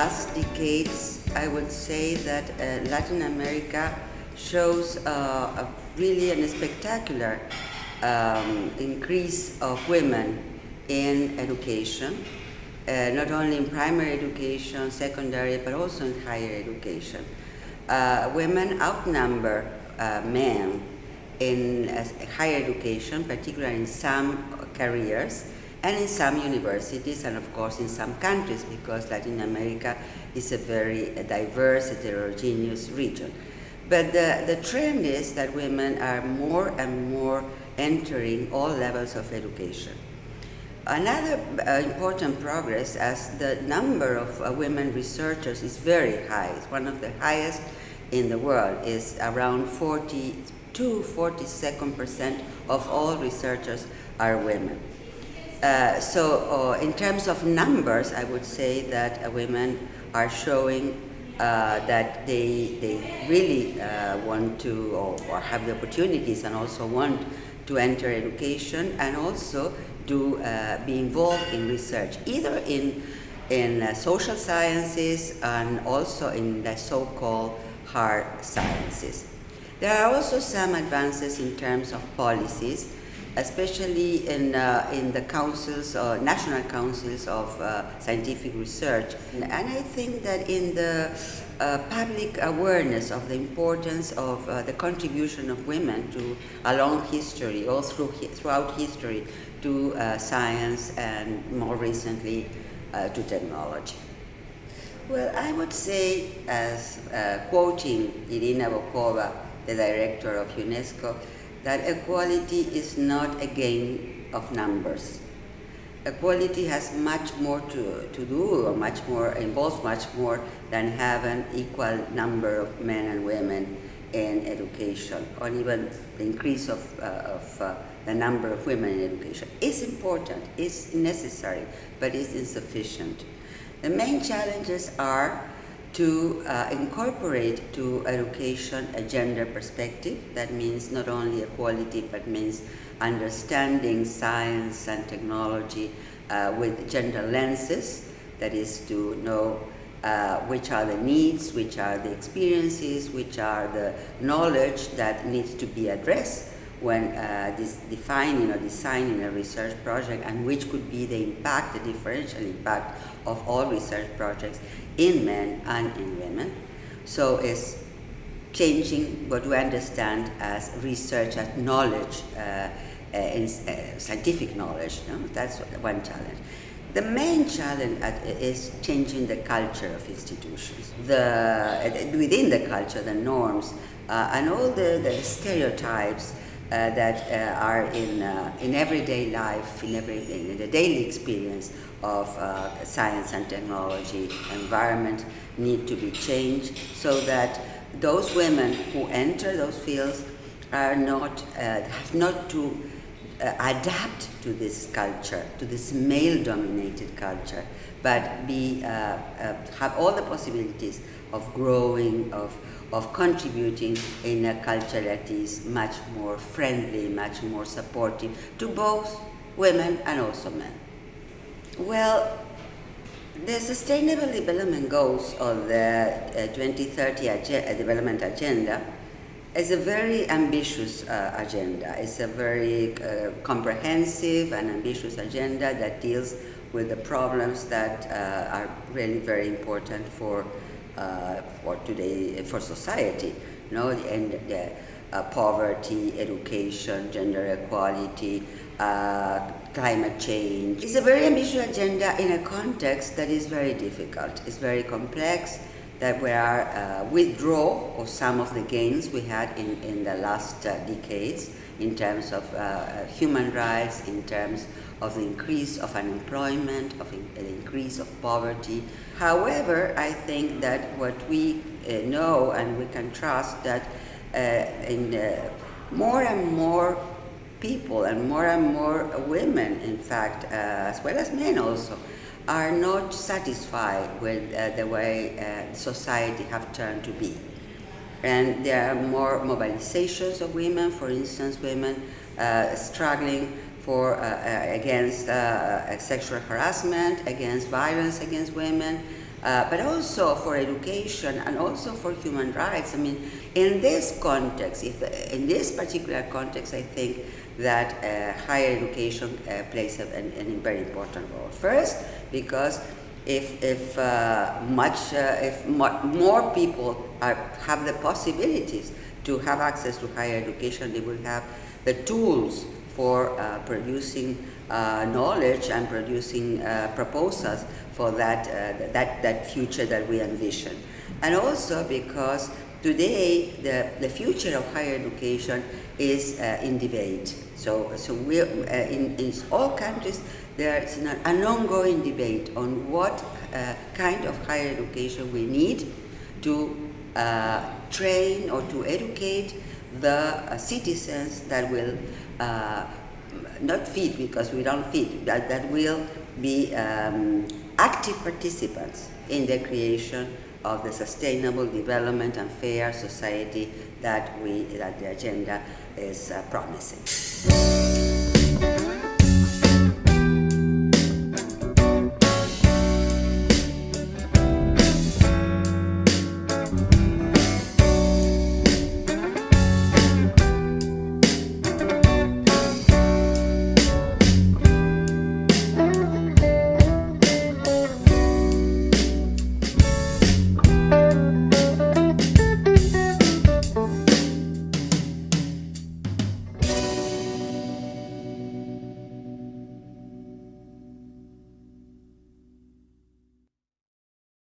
last decades, I would say that Latin America shows really a spectacular increase of women in education, not only in primary education, secondary, but also in higher education. Women outnumber men in higher education, particularly in some careers, and in some universities, and of course in some countries, because Latin America is a very diverse, heterogeneous region. But the trend is that women are more and more entering all levels of education. Another important progress, as the number of women researchers is very high, it's one of the highest in the world, is around 42-42% of all researchers are women. So in terms of numbers, I would say that women are showing that they really want to or have the opportunities and also want to enter education and also be involved in research, either in social sciences and also in the so-called hard sciences. There are also some advances in terms of policies, especially in the councils, national councils of scientific research. And I think that in the public awareness of the importance of the contribution of women along history, all throughout history, to science and more recently to technology. Well, I would say, as quoting Irina Bokova, the director of UNESCO, that equality is not a game of numbers. Equality has much more to do, or involves much more than having equal number of men and women in education, or even the increase of the number of women in education. It's important, it's necessary, but it's insufficient. The main challenges are to incorporate to education a gender perspective. That means not only equality, but means understanding science and technology with gender lenses. That is to know which are the needs, which are the experiences, which are the knowledge that needs to be addressed when defining or designing a research project, and which could be the impact, the differential impact of all research projects in men and in women. So it's changing what we understand as research, as knowledge, scientific knowledge. No? That's one challenge. The main challenge is changing the culture of institutions, within the culture, the norms, and all the stereotypes that are in everyday life, in the daily experience of science and technology, environment, need to be changed so that those women who enter those fields have not to adapt to this culture, to this male-dominated culture, but have all the possibilities of growing, of contributing in a culture that is much more friendly, much more supportive to both women and also men. Well, the Sustainable Development Goals of the 2030 Development Agenda is a very ambitious agenda. It's a very comprehensive and ambitious agenda that deals with the problems that are really very important for today, for society. You know, poverty, education, gender equality, climate change. It's a very ambitious agenda in a context that is very difficult. It's very complex, that we are withdraw of some of the gains we had in the last decades in terms of human rights, in terms of the increase of unemployment, of the increase of poverty. However, I think that what we know and we can trust that more and more people and more women, in fact, as well as men also, are not satisfied with the way society have turned to be. And there are more mobilizations of women, for instance, women struggling against sexual harassment, against violence against women, but also for education and also for human rights. I mean, in this context, in this particular context, I think that higher education plays a very important role. First, because if more people have the possibilities to have access to higher education, they will have the tools for producing knowledge and producing proposals for that future that we envision. And also because today the future of higher education is in debate. So we're, in all countries there is an ongoing debate on what kind of higher education we need to train or to educate the citizens that will not feed, because we don't feed, that will be active participants in the creation of the sustainable development and fair society that the agenda is promising.